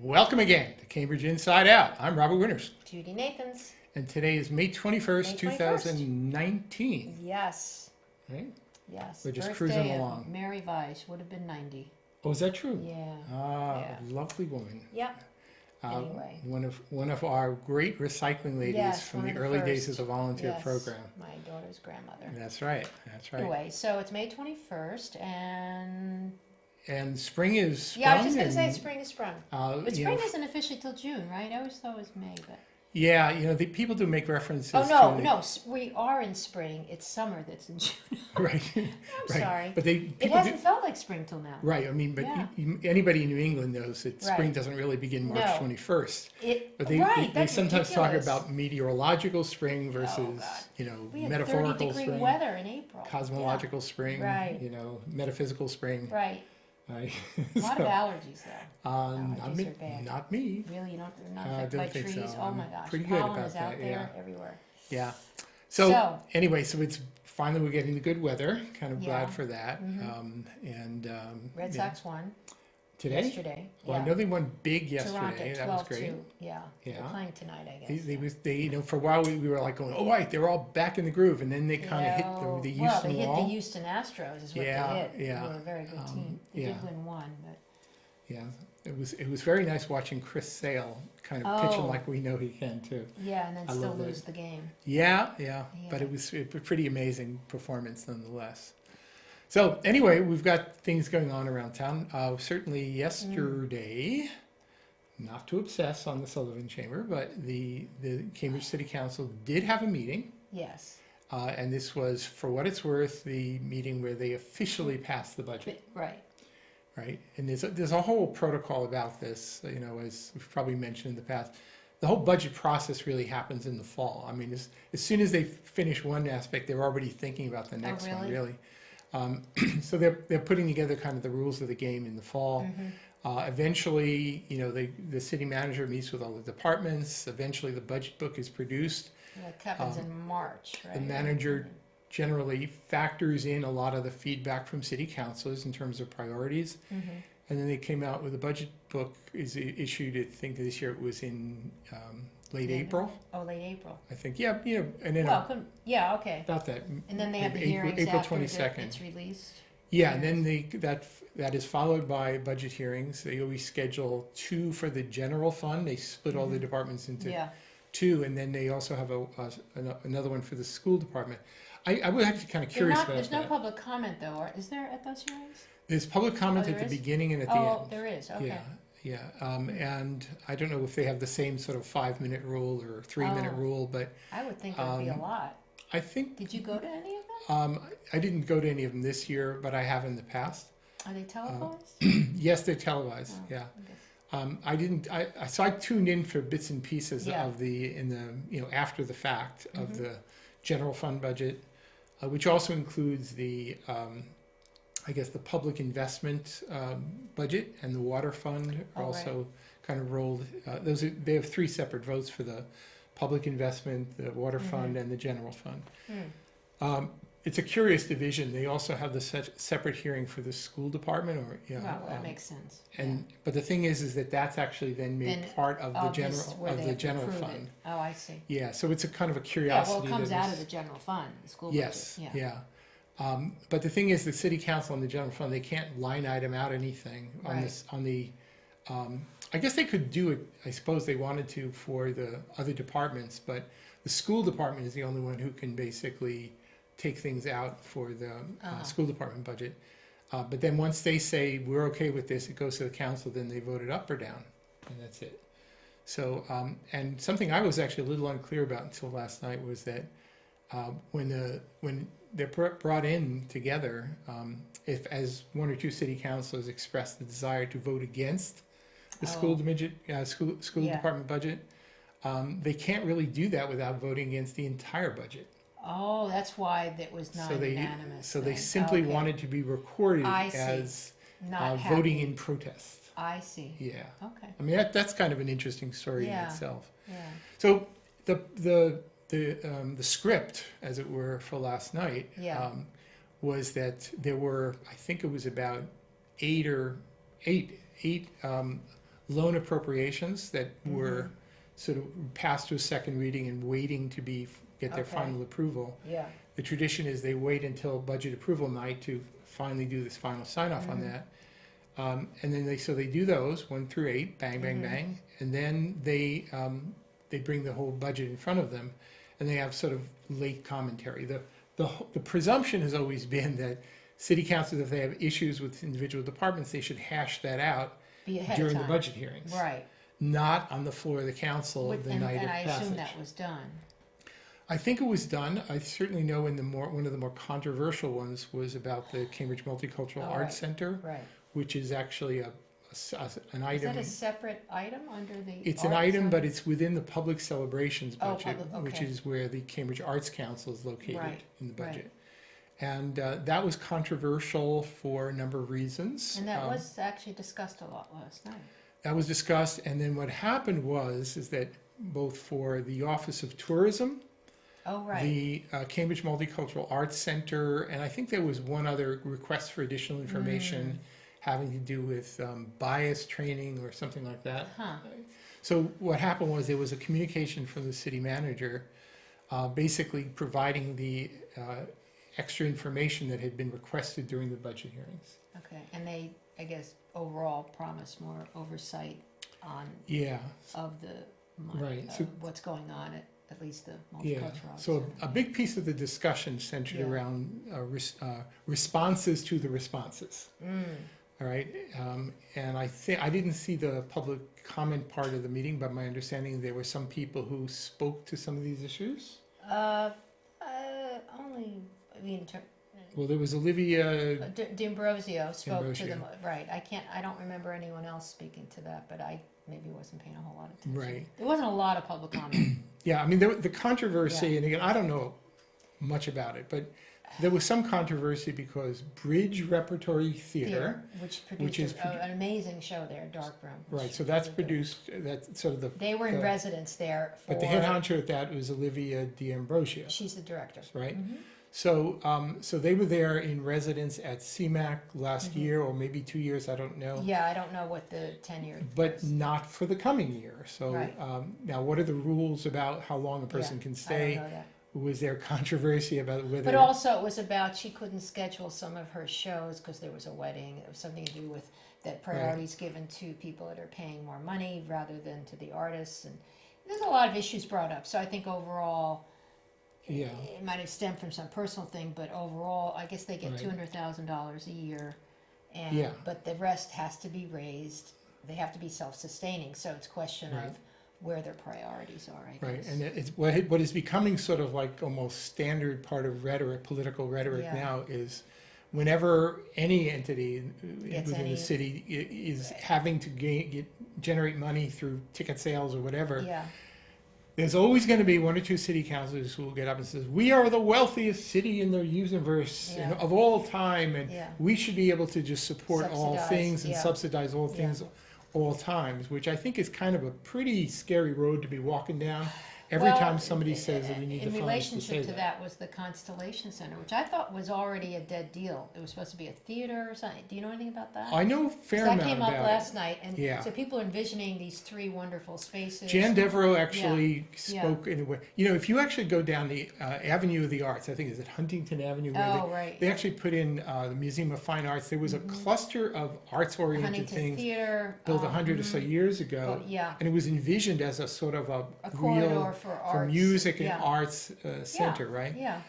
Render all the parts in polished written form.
Welcome again to Cambridge Inside Out. I'm Robert Winters, Judy Nathans. and today is May 21st, May 21st. 2019. Yes. Right? Yes. We're just Birthday cruising of along. Mary Weiss would have been 90. Oh, is that true? Yeah. Ah, Yeah. a lovely woman. Yep. Anyway. One of our great recycling ladies Yes, from one the of the early days first. of the volunteer Yes, program. my daughter's grandmother. That's right. That's right. Anyway, so it's May 21st, and And spring is sprung. yeah, I was just going to say and, spring is sprung. you But spring know, isn't officially till June, right? I always thought it was May, but yeah, the people do make references oh to no, we are in spring. It's summer that's in June. right. I'm right. sorry. But It people hasn't felt like spring till now. Right, I mean, but Yeah. anybody in New England knows that spring Right. doesn't really begin March No. 21st. But Right, they that's sometimes talk ridiculous. about meteorological spring versus, God. We had metaphorical 30-degree spring, weather in April. cosmological spring, Right. metaphysical spring. Yeah. Right. Right. A lot of allergies, though. Not Allergies me. are bad. Not me. Really, you're not I affected by don't think trees? so. Oh I'm my gosh. pretty good Pollen about is out that, there yeah. everywhere. Yeah. So- So anyway, so it's finally we're getting the good weather. Kind of Yeah. glad for that. Red Sox won today. yesterday. Well, yeah. I know they won big yesterday. Toronto, That was great. 12-2. Yeah. Yeah. They're playing tonight, I They, guess. they was they for a while we were like going, oh right, they're all back in the groove, and then they kind of hit the Houston well, they hit wall. the Houston Astros is what Yeah, they hit. yeah. They were a very good team. They yeah. did win one, but Yeah, it was very nice watching Chris Sale kind of pitching Oh. like we know he can too. yeah, and then I still love lose it. the game. Yeah, but Yeah. it was a pretty amazing performance nonetheless. So anyway, we've got things going on around town. Certainly yesterday, not to obsess on the Sullivan Chamber, but the Cambridge City Council did have a meeting. Yes. And this was, for what it's worth, the meeting where they officially passed the budget, Right. right? And there's a whole protocol about this, as we've probably mentioned in the past. The whole budget process really happens in the fall. I mean, as soon as they finish one aspect, they're already thinking about the next one, really? really. So they're putting together kind of the rules of the game in the fall. Eventually, the city manager meets with all the departments. Eventually, the budget book is produced. That happens in March, right? The manager generally factors in a lot of the feedback from city councilors in terms of priorities. And then they came out with a budget book is issued, I think this year it was in late April, Oh, late April. I think. Yeah, and then Well, yeah, okay. about that. And then they have the April- hearings April after 22nd. it's released. Yeah, and then that is followed by budget hearings. They always schedule 2 for the general fund. They split all the departments into Yeah. 2, and then they also have another one for the school department. I was actually kind of curious about There's no that. public comment though, or is there at those hearings? There's public comment Oh, at there the is? beginning and at the Oh, end. there is, okay. Yeah. And I don't know if they have the same sort of 5-minute rule or 3-minute Oh. rule, but I would think there'd be a lot. I think Did you go to any of them? I didn't go to any of them this year, but I have in the past. Are they televised? Yes, they're televised. Oh, Yeah. I guess. I didn't. So I tuned in for bits and pieces Yeah. of after the fact of Mm-hmm. the general fund budget, which also includes the I guess the public investment budget and the water fund are Oh, also kind of rolled. They have 3 separate votes for the public investment, the water fund, and the general fund. It's a curious division. They also have the separate hearing for the school department, Well, that makes sense. but the thing is that that's actually then made Then part of the Oh, this- where they have to general approve it. fund. Oh, I see. Yeah, so it's a kind of a Yeah, curiosity. well, it comes that out was- of the general fund, the school Yes, budget. yeah. But the thing is, the city council and the general fund, they can't line item out anything on Right. this, I guess they could do it, I suppose they wanted to for the other departments, but the school department is the only one who can basically take things out for the school department budget. But then once they say, we're okay with this, it goes to the council, then they vote it up or down, and that's it. So, and something I was actually a little unclear about until last night was that when they're brought in together, if as 1 or 2 city councilors express the desire to vote against the school Yeah. department budget, they can't really do that without voting against the entire budget. Oh, that's why that was not unanimous. So they then. simply Okay. wanted to be recorded I see. as Not voting happy. in protest. I see. Yeah. Okay. I mean, that's kind of an interesting story Yeah. in itself. Yeah. So the script, as it were, for last night Yeah. was that there were, I think it was about eight loan appropriations that were sort of passed to a second reading and waiting to get their Okay. final approval. Yeah. The tradition is they wait until budget approval night to finally do this final sign off on that. And then they do those 1 through 8, bang, bang, bang, and then they bring the whole budget in front of them, and they have sort of late commentary. The presumption has always been that city councils, if they have issues with individual departments, they should hash that out Be ahead during of the time. budget hearings, Right. not on the floor of the council the night of And I passage. assume that was done. I think it was done. I certainly know one of the more controversial ones was about the Cambridge Multicultural Oh, Arts right. Center, Right. which is actually an Is item. that a separate item under the? It's an arts item, center? but it's within the public celebrations Oh, budget, public, which okay. is where the Cambridge Arts Council is located Right, in the right. budget. And that was controversial for a number of reasons. And that was actually discussed a lot last night. That was discussed, and then what happened is that both for the Office of Tourism, Oh, right. the Cambridge Multicultural Arts Center, and I think there was one other request for additional information having to do with bias training or something like that. Huh. So what happened was there was a communication from the city manager basically providing the extra information that had been requested during the budget hearings. Okay. And they, I guess, overall promise more oversight on, Yeah, of the, Right, so- what's going on at least the yeah. multicultural. So Center. a big piece of the discussion centered Yeah. around responses to the responses. All right, and I didn't see the public comment part of the meeting, but my understanding there were some people who spoke to some of these issues. Only, I mean, Well, there was Olivia, D'Ambrosio spoke to D'Ambrosio. them, right. I don't remember anyone else speaking to that, but I maybe wasn't paying a whole lot of attention. Right. There wasn't a lot of public comment. yeah, I mean, the controversy, and again, I don't know much about it, but there was some controversy because Bridge Repertory Theater, Which which is produced an amazing show there, Dark Room. which right, so was that's really good. produced, that's sort of the, They were in the- residence there for. but the head honcho at that was Olivia D'Ambrosio, She's the director. right? Mhm. So they were there in residence at CMAC last year, or maybe 2 years, I don't know. Yeah, I don't know what the tenure But is. not for the coming year. So Right. now, what are the rules about how long a person Yeah, can I don't stay? know that. Was there controversy about whether? But also it was about she couldn't schedule some of her shows because there was a wedding. It was something to do with that priorities given to people that are paying more money rather than to the artists. And there's a lot of issues brought up. So I think overall, Yeah. it might have stemmed from some personal thing, but overall, I guess they get Right. $200,000 a year. And, Yeah. But the rest has to be raised. They have to be self-sustaining. So it's a question Right. of where their priorities are, I Right, guess. and it's what is becoming sort of like almost standard part of rhetoric, political rhetoric Yeah. now is whenever any entity Gets within any- the city is having to generate money through ticket sales or whatever, Yeah. there's always going to be one or two city councilors who will get up and says, "We are the wealthiest city in the universe Yeah. of all time, and Yeah. we should be able to just support all Subsidize, things and yeah. subsidize all Yeah. things all times," which I think is kind of a pretty scary road to be walking down every Well, time somebody says that we need the in funds to say relationship to that. that was the Constellation Center, which I thought was already a dead deal. It was supposed to be a theater or something. Do you know anything about that? I know a 'Cause fair that amount came up about last it. night, and Yeah. so people are envisioning these three wonderful spaces. Jan Devereaux actually Yeah. spoke in a way. You know, if you actually go down the Avenue of the Arts, I think is it Huntington Avenue, where Oh, right. they actually put in the Museum of Fine Arts. There was a cluster of arts-oriented Huntington things Theater. built 100 or so years ago, Yeah, and it was envisioned as a sort of a real corridor for arts. for music and yeah. arts center, right? Yeah.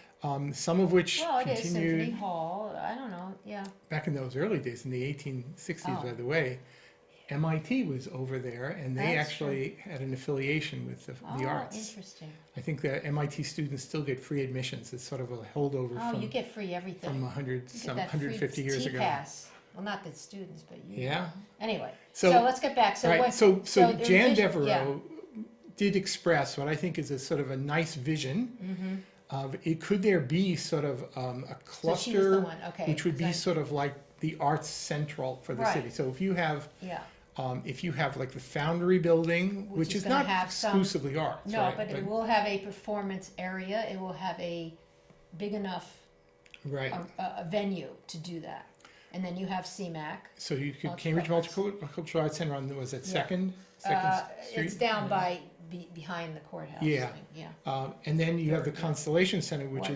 Some of which Well, it is Symphony continued Hall. I don't know. Yeah. back in those early days, in the 1860s, Oh. by the way. MIT was over there, and they That's actually had an affiliation with the Oh, arts. interesting. I think the MIT students still get free admissions. It's sort of a holdover Oh, you from, get free everything. from 100, You get some that free 150 years ago. T-pass. Well, not the students, but you. Yeah. Anyway, So- so let's get back. So Right. what? So so Jan envision- Devereaux did express what I think is a sort of a nice vision of it. Could there be sort of a So she was the cluster, one. Okay. which would be Because sort of like the arts central for the Right. city? So if you have like the Foundry building, Which which is is gonna not have some- exclusively arts, no, right? but it will have a performance area. It will have a big enough right. a venue to do that. And then you have CMAC. So you could, Multicultural. Cambridge Multicultural Arts Center on, was it Yeah. Second Street? It's down by, behind the courthouse. Yeah. Yeah. And then you have the Third, yeah. Constellation Center, which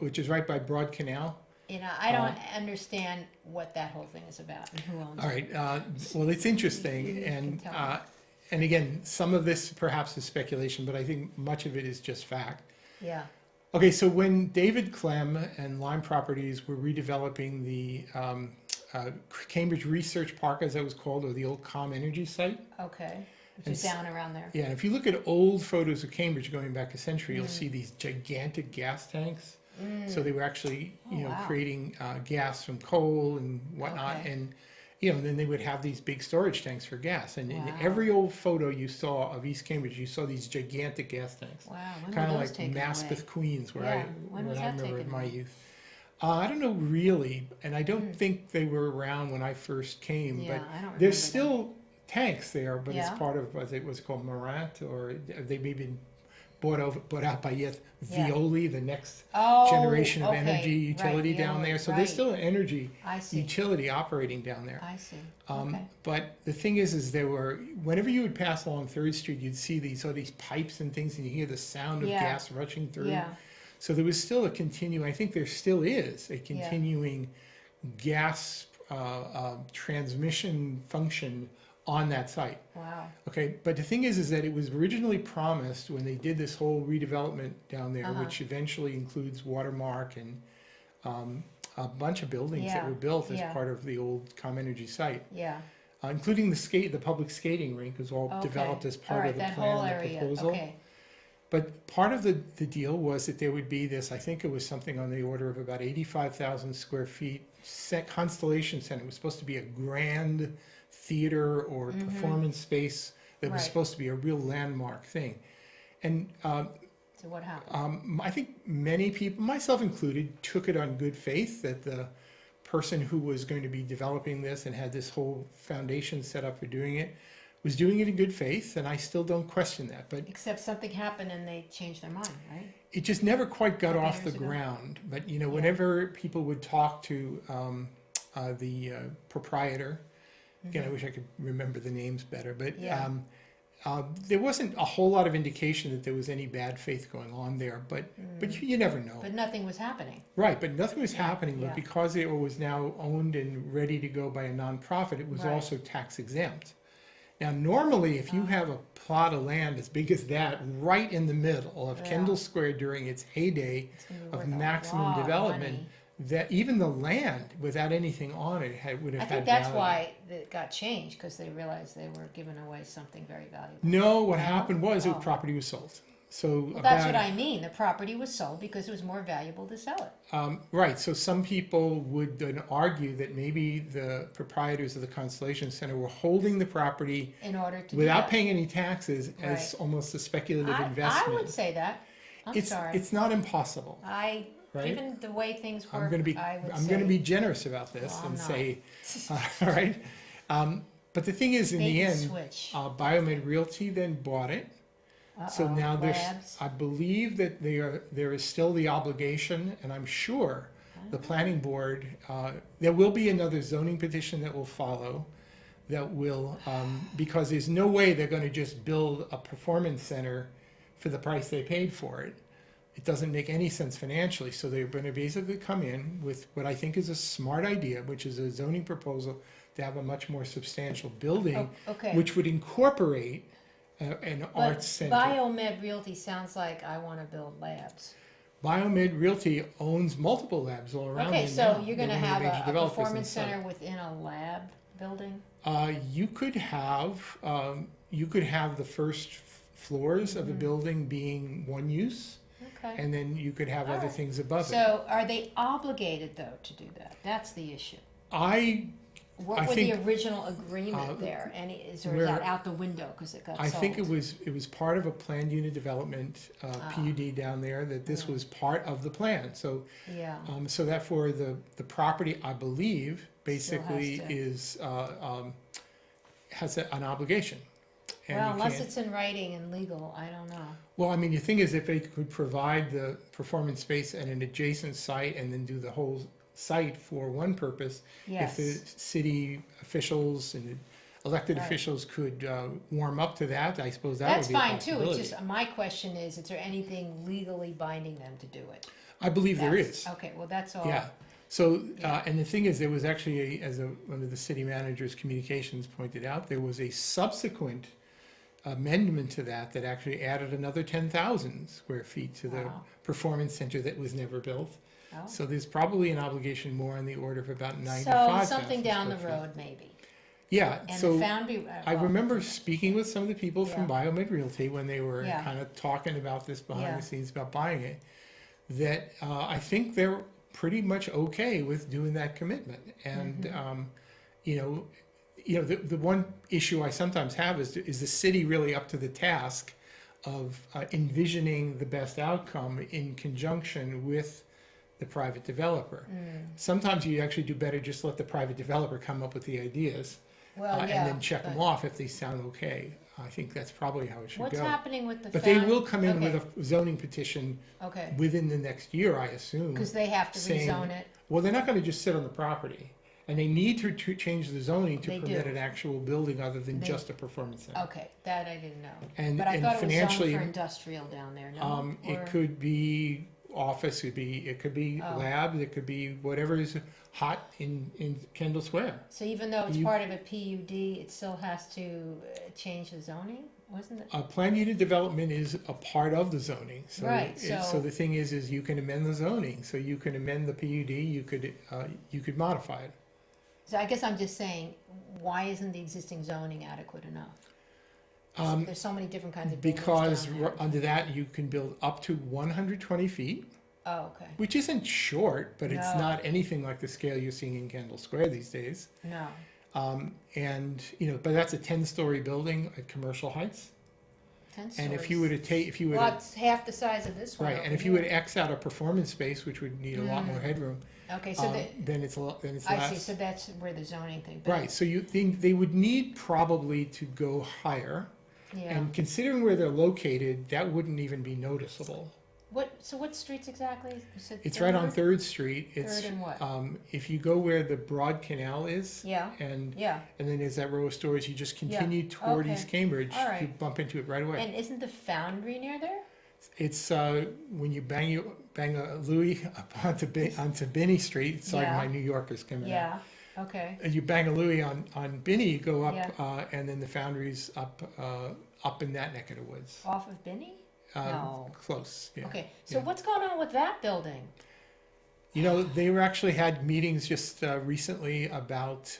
Which- is right by Broad Canal. You know, I don't understand what that whole thing is about and who owns All it. right, well, it's interesting, You can and, tell me. and again, some of this perhaps is speculation, but I think much of it is just fact. Yeah, Okay, so when David Clem and Lime Properties were redeveloping the Cambridge Research Park, as it was called, or the old Com Energy site, okay, which And is down around there. yeah, and if you look at old photos of Cambridge going back a century, you'll see these gigantic gas tanks. So they were actually, Oh, wow. creating gas from coal and whatnot, Okay. and then they would have these big storage tanks for gas. And in Wow. every old photo you saw of East Cambridge, you saw these gigantic gas tanks, Wow, when kind were of those like taken Maspeth, away? Queens, where Yeah, when was I that remember in taken my away? youth. I don't know really, and I don't think they were around when I first came. Yeah, but I don't remember there's them. still tanks there, but it's Yeah. part of was it called Morant, or they may have been bought out by Yeah. Veolia, the next Oh, generation of okay, energy utility right, down Veolia, there. So right. there's still an energy I see, utility operating down there. I see, okay. But the thing is there were, whenever you would pass along Third Street, you'd see these pipes and things, and you hear the sound of Yeah. gas rushing through. Yeah, So there was still I think there still is a continuing gas transmission function on that site. wow, Okay, but the thing is that it was originally promised when they did this whole redevelopment down there, Uh-huh. which eventually includes Watermark and a bunch of buildings that Yeah, were built as yeah. part of the old Com Energy site, yeah, including the public skating rink was all okay. developed as All part right, of the that plan whole and the area, proposal. okay, But part of the deal was that there would be this, I think it was something on the order of about 85,000 square feet, Constellation Center. It was supposed to be a grand theater or performance space that was Mm-hmm. Right. supposed to be a real landmark thing. And so what happened? I think many people, myself included, took it on good faith that the person who was going to be developing this and had this whole foundation set up for doing it was doing it in good faith, and I still don't question that. But Except something happened and they changed their mind, right? it just never quite got Couple off the years ago. ground. But whenever people would talk to the proprietor, again, I wish I could remember the names better, but Mm-hmm. Yeah. there wasn't a whole lot of indication that there was any bad faith going on there. But you never know. But nothing was happening. Right, but nothing was happening. Yeah. But because it was now owned and ready to go by a nonprofit, it was Right. also tax exempt. Now, normally, if you have a plot of land as big as that, right in the middle of Yeah. Kendall Square during its heyday It's gonna be of worth a maximum lot of development, money. that even the land without anything on it would have I had think that's value. why it got changed, because they realized they were giving away something very valuable. No, what happened was the Oh. property was sold. So Well, that's what about- I mean, the property was sold because it was more valuable to sell it. Right, so some people would then argue that maybe the proprietors of the Constellation Center were holding the property In order to do without that. paying any taxes as Right. almost a speculative I investment. would say that, I'm it's sorry. it's not impossible. Right? Given the way things work, I'm going to be I would I'm say. going to be generous about this Well, I'm and not. say, all right. But the thing is, in Bait the and end, switch. Biomed Realty then bought it. So Uh-oh, now labs. I believe that there is still the obligation, and I'm sure the planning board, there will be another zoning petition that will follow, that will, because there's no way they're going to just build a performance center for the price they paid for it. It doesn't make any sense financially, so they're going to basically come in with what I think is a smart idea, which is a zoning proposal to have a much more substantial building, Oh, okay. which would incorporate an But arts center. Biomed Realty sounds like I want to build labs. Biomed Realty owns multiple labs all around. Okay, there so now. you're They're going to one of the have major a developers in performance the site. center within a lab building? You could have the first floors of the building being one use, Okay. and then you could have All other right. things above it. So are they obligated, though, to do that? That's the issue. I What I were the think, original agreement there? And is that where- out the window because it got sold? think it was part of a planned unit development, Ah. PUD down there, that this was part of the plan. So, Yeah. so therefore the property, I believe, basically to- is, has an obligation. And Well, you unless can't- it's in writing and legal, I don't know. Well, I mean, the thing is, if they could provide the performance space at an adjacent site and then do the whole site for one purpose. Yes. If the city officials and elected Right. officials could warm up to that, I suppose that That's would be a fine too, possibility. it's just, my question is there anything legally binding them to do it? I believe there That's- is. Okay, well, that's all. Yeah. So, Yeah. and the thing is, there was actually, one of the city managers' communications pointed out, there was a subsequent amendment to that that actually added another 10,000 square feet to the Wow. performance center that was never built. Oh. So there's probably an obligation more on the order of about So 95,000 something down the square feet. road, maybe. Yeah, And the so Foundry. I well, remember speaking with some of the people from Yeah. Biomed Realty when they were Yeah. kind of talking about this behind Yeah. the scenes about buying it, that I think they're pretty much okay with doing that commitment. And, Mm-hmm. the one issue I sometimes have is the city really up to the task of envisioning the best outcome in conjunction with the private developer? Sometimes you actually do better just let the private developer come up with the ideas Well, and yeah, then check them but off if they sound okay. I think that's probably how it should What's go. happening with the But they Found- will come in okay, with a zoning petition Okay, within the next year, I assume. because they have to saying- rezone it. Well, they're not gonna just sit on the property, and they need to change the zoning to They permit do. an actual building other than They- just a performance center. Okay, that I didn't know. And, But I and thought it was zoned financially, for industrial down there, no? it Or- could be office, it could be Oh. lab, it could be whatever is hot in Kendall Square. So even though it's you- part of a PUD, it still has to change the zoning, wasn't it? Planned unit development is a part of the zoning, so. Right, so so- the thing is you can amend the zoning, so you can amend the PUD, you could modify it. So I guess I'm just saying, why isn't the existing zoning adequate enough? There's so many different kinds of buildings Because down there. under that, you can build up to 120 feet, Oh, okay, which isn't short, but it's No. not anything like the scale you're seeing in Kendall Square these days. no, And, but that's a 10-story building at Commercial Heights. 10 stories. And if you were to take, if you were Well, to, it's half the size of this one right, over and if you were here. to X out a performance space, which would need a lot more headroom, Okay, so then it's a lot, then it's I less. see, so that's where the zoning thing. but- Right, so you think they would need probably to go higher, Yeah, and considering where they're located, that wouldn't even be noticeable. so what streets exactly? You said It's right on Third? 3rd Street. It's, Third and what? if you go where the Broad Canal is, Yeah, and yeah, then there's that row of stores, you just continue Yeah, toward okay. East Cambridge, All right. you bump into it right away. and isn't the Foundry near there? It's, when you bang a Louis up onto Binney Street, it's like Yeah. my New Yorkers coming out. Yeah, okay, And you bang a Louis on Binney, you go up, Yeah. and then the Foundry's up in that neck of the woods. off of Binney? No. Close, yeah. Okay, so yeah. what's going on with that building? They were actually had meetings just recently about,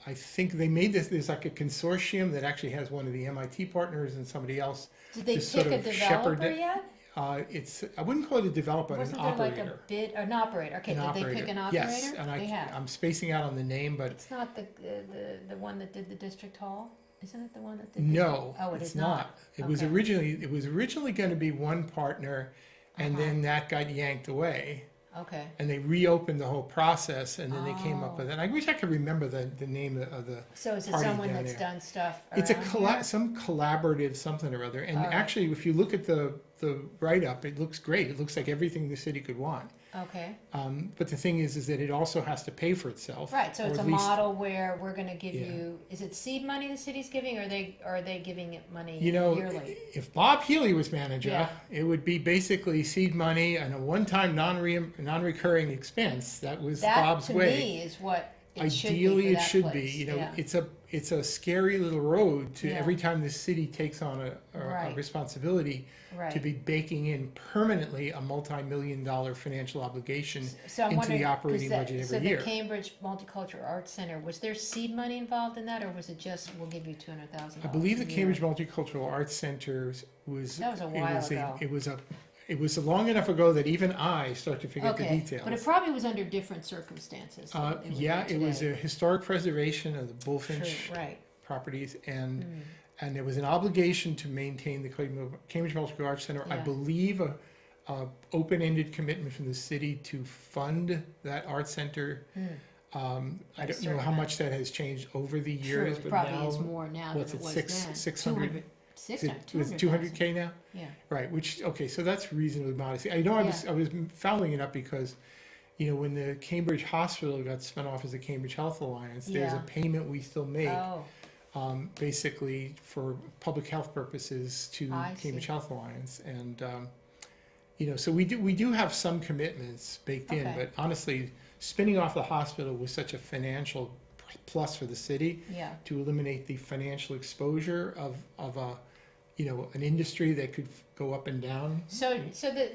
I think they made this, there's like a consortium that actually has one of the MIT partners and somebody else. Did they Just sort pick a of shepherd developer it. yet? I wouldn't call it a developer, an Wasn't there like a operator. bid, an operator? Okay, An did they pick an operator? Yes, and They have. I'm spacing out on the name, but It's not the one that did the district hall? Isn't it the one that did? no, Oh, it it's is not. It was Okay. originally going to be one partner, and Uh-huh. then that got yanked away. Okay, And they reopened the whole process, and then they came up Oh. with it. I wish I could remember the name of the. so is it Party someone down that's there. done stuff It's a around here? some collaborative something or other. And All right. actually, if you look at the write-up, it looks great. It looks like everything the city could want. Okay, But the thing is that it also has to pay for itself. right, so or it's a at least- model where we're gonna give Yeah. you, is it seed money the city's giving, or are they giving it money You know, yearly? if Bob Healy was manager, Yeah. it would be basically seed money and a one-time non-recurring expense. That was That, Bob's to way. me, is what it should be Ideally, for it that should be. place, yeah. It's a scary little road to Yeah. every time the city takes on a Right. responsibility to Right. be baking in permanently a multi-million-dollar financial obligation So I'm into wondering, the 'cause operating budget so every year. the Cambridge Multicultural Arts Center, was there seed money involved in that, or was it just, we'll give you $200,000? I believe a the year? Cambridge Multicultural Arts Center was. That was a it while was ago. It was long enough ago that even I start to forget the Okay, details. but it probably was under different circumstances. than it would be Yeah, it was today. a historic preservation of the Bullfinch True, right, properties, and there was an obligation to maintain the Cambridge Multicultural Arts Center. I Yeah. believe a open-ended commitment from the city to fund that art center. I don't know how much that has changed over the true, years, it but probably is now, more now than what's it it, was six- then. 600? Six, is it 200K now? Yeah, Right, which, okay, so that's reasonably modest. I know I was fouling it up because when the Cambridge Hospital got spun off as the Cambridge Health Alliance, there's a Yeah. payment we still make, Oh, basically for public health purposes to I Cambridge see. Health Alliance. And, so we do have some commitments baked in, Okay. but honestly, spinning off the hospital was such a financial plus for the city yeah. to eliminate the financial exposure of an industry that could go up and down. So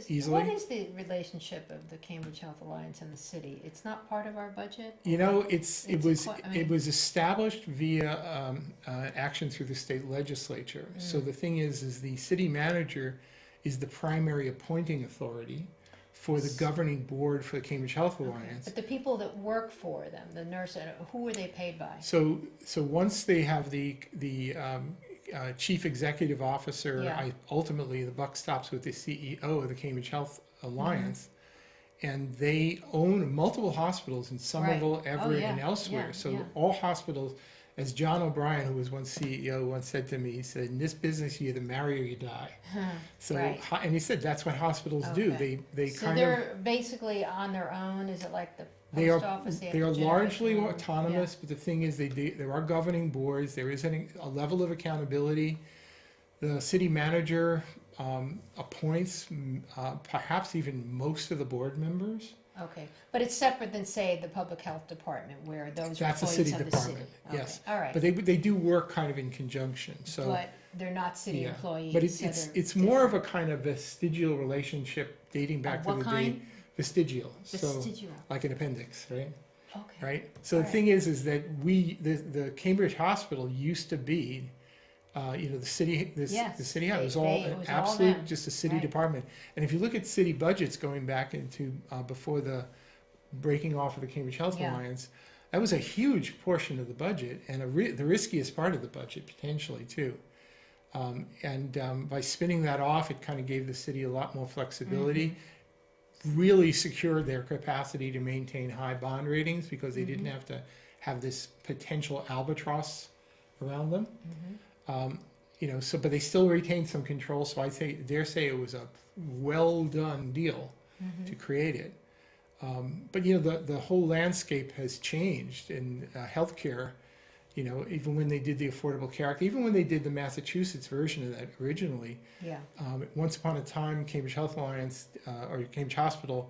Easily. what is the relationship of the Cambridge Health Alliance and the city? It's not part of our budget? It was established via action through the state legislature. So the thing is the city manager is the primary appointing authority for the governing board for the Cambridge Health Alliance. But the people that work for them, the nurse, who are they paid by? So once they have the chief executive officer, Yeah. ultimately the buck stops with the CEO of the Cambridge Health Alliance, Mm-hmm. and they own multiple hospitals in Somerville, Right. Everett, yeah, and elsewhere. yeah, So yeah. all hospitals, as John O'Brien, who was once CEO, once said to me, he said, "In this business, you either marry or you die." So, Right. and he said that's what hospitals do. Okay. They So kind of they're basically on their own, is it like the They post are office? they are have to generate largely their own- autonomous, but the thing is, there are governing boards. There is a level of accountability. The city manager appoints perhaps even most of the board members. Yeah. Okay, but it's separate than, say, the public health department, where those are That's a employees city of the department, city. yes. Okay, all right. But they do work kind of in conjunction. So, But they're not city yeah. employees. But it's so they're it's more of different. a kind of vestigial relationship dating back Of to what the kind? day. Vestigial. So Vestigial. like an appendix, right? Okay. Right. So the Alright. thing is that the Cambridge Hospital used to be, the city, Yes, the city. It was all it an was all absolute, them. just a city Right. department. And if you look at city budgets going back into before the breaking off of the Cambridge Health Yeah. Alliance, that was a huge portion of the budget and the riskiest part of the budget potentially too. By spinning that off, it kind of gave the city a lot more flexibility. Really secured their capacity to maintain high bond ratings because they didn't have to have this potential albatross around them. But they still retained some control. So I dare say it was a well done deal to create it. But the whole landscape has changed in healthcare. Even when they did the Affordable Care Act, even when they did the Massachusetts version of that originally, Yeah. once upon a time, Cambridge Health Alliance or Cambridge Hospital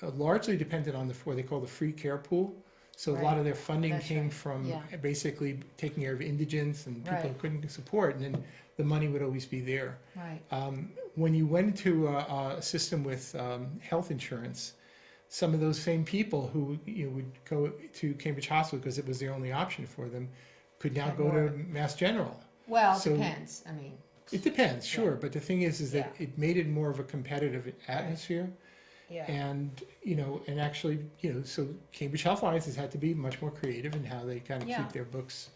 largely depended on what they call the free care pool. So a lot Right. of their funding That's came right. from Yeah. basically taking care of indigents and people who Right. couldn't support, and then the money would always be there. Right. When you went to a system with health insurance, some of those same people who would go to Cambridge Hospital because it was the only option for them could now Had go more. to Mass General. Well, it So- depends. I mean, It depends, sure, Yeah. but the thing is that Yeah. it made it more of a competitive atmosphere. yeah. And, and actually, so Cambridge Health Alliance has had to be much more creative in how they kind of Yeah. keep their books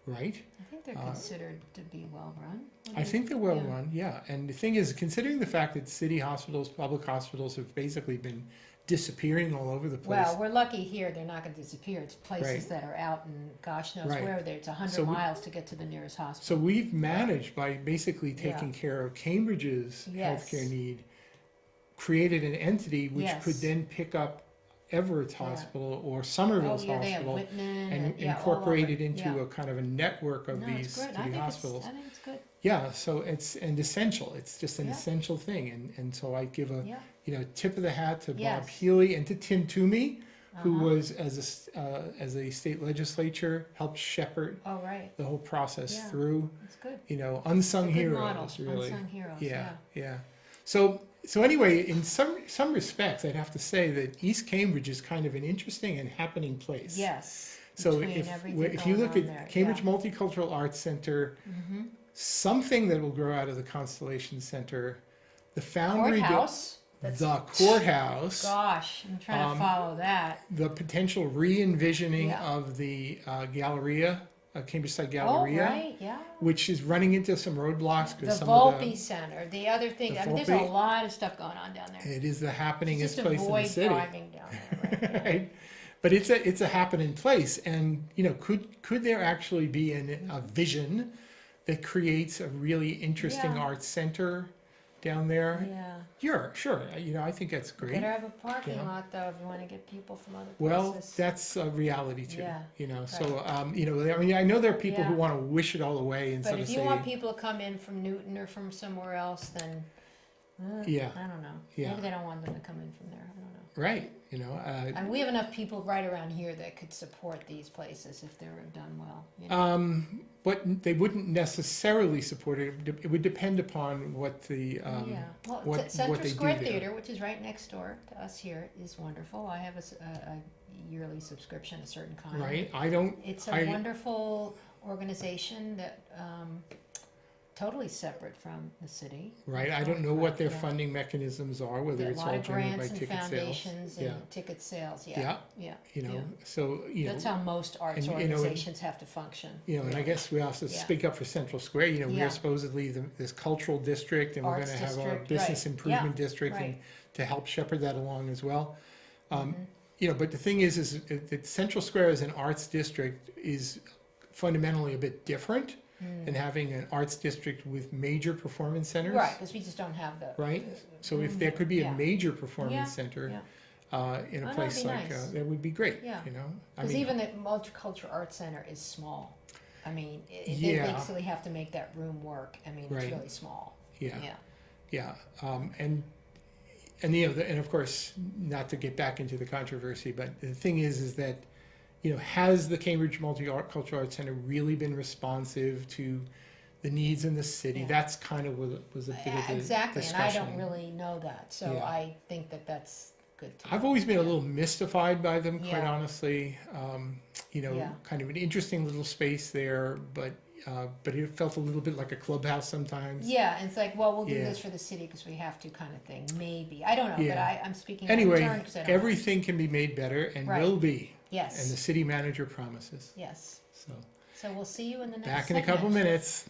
right. I think they're considered to be well run. I think they're well Yeah. run, yeah. And the thing is, considering the fact that city hospitals, public hospitals have basically been disappearing all over the place. Well, we're lucky here, they're not gonna disappear, it's places Right. that are out in gosh knows Right. where, it's 100 So we- miles to get to the nearest So hospital. we've managed by basically Yeah. taking care of Cambridge's Yes. healthcare need, created an entity which could Yes. then pick up Everett's Yeah. Hospital or Oh, Somerville's yeah, they have Hospital Whitman and yeah, all incorporate over. it into Yeah. a kind of a network of No, it's these good. I city think hospitals. I think it's good, Yeah, so it's essential. It's just an Yeah. essential thing, and so I give a yeah. tip of the hat to Bob Yes. Healy and to Tim Toomey, who Uh-huh. was as a state legislature helped shepherd Oh, right, the whole process Yeah. through. it's good. Unsung It's a good heroes, model, really. unsung heroes, Yeah, yeah. yeah. So anyway, in some respects, I'd have to say that East Cambridge is kind of an interesting and happening place. Yes. So between if everything if you going look on at there, Cambridge yeah. Multicultural Arts Center, something that will grow out of the Constellation Center, the Foundry, Courthouse, that's, the courthouse, gosh, I'm trying to follow that. the potential re-envisioning Yeah. of the Galleria, Cambridge Side Oh, Galleria, right, yeah. which is running into some roadblocks The because some Volpe of Center, the other thing, The I mean, there's a Volpe- lot of stuff going on down there. it is the happeningest Just place in the avoid city. driving down there, right? Yeah. Right? But it's a happening place, and could there actually be a vision that creates a really interesting Yeah. art center down there. Yeah. Sure, I think that's great. Better have a parking Yeah. lot though if you want to get people from other Well, places. that's a reality too, Yeah, so, I mean, I know there are people who Yeah. want to wish it all away and But sort if of you want say, people to come in from Newton or from somewhere else, then Yeah. I don't know. Yeah. Maybe they don't want them to come in from there. I don't know. right, And we have enough people right around here that could support these places if they were done well. but they wouldn't necessarily support it. It would depend upon what the, Yeah. Well, what Central they do Square there. Theater, which is right next door to us here, is wonderful. I have a yearly subscription, a certain kind. Right, I don't, It's a I- wonderful organization that totally separate from the city. right, I don't know what their Yeah. funding mechanisms are, whether Yeah, it's a all lot of generated by grants and ticket sales. foundations Yeah, and ticket sales. Yeah. Yeah. Yeah. Yeah. so, That's how most arts and, organizations have to function. and I guess we also Yeah. speak up for Central Square, we Yeah. are supposedly this cultural district, and we're Arts gonna have our district, business right. improvement Yeah, district, and right. to help shepherd that along as well. Mm-hmm. But the thing is that Central Square as an arts district is fundamentally a bit different than having an arts district with major performance centers. Right, because we just don't have the. Right? So if there could be a Yeah. major performance Yeah, center yeah. in a that'd place be like, nice. that would be great, Yeah. I Because mean, even the Multicultural Arts Center is small. I mean, they Yeah. basically have to make that room work. I mean, Right. it's really small. yeah, Yeah. yeah. And and of course, not to get back into the controversy, but the thing is that, has the Cambridge Multicultural Arts Center really been responsive to the needs in the city? Yeah. That's kind of what was a bit of the Exactly, and I discussion. don't really know that, so Yeah. I think that that's good to I've know. always been a Yeah. little mystified by them, quite Yeah. honestly. Yeah. Kind of an interesting little space there, but it felt a little bit like a clubhouse sometimes. Yeah, and it's like, well, we'll do Yeah. this for the city because we have to, kind of thing. Maybe, I don't know, but Yeah. I'm speaking out of Anyway, turn because I don't know. everything can be made better and Right. will be, and the Yes, city manager promises. yes. So, So we'll see you in the next back in a couple segment. minutes.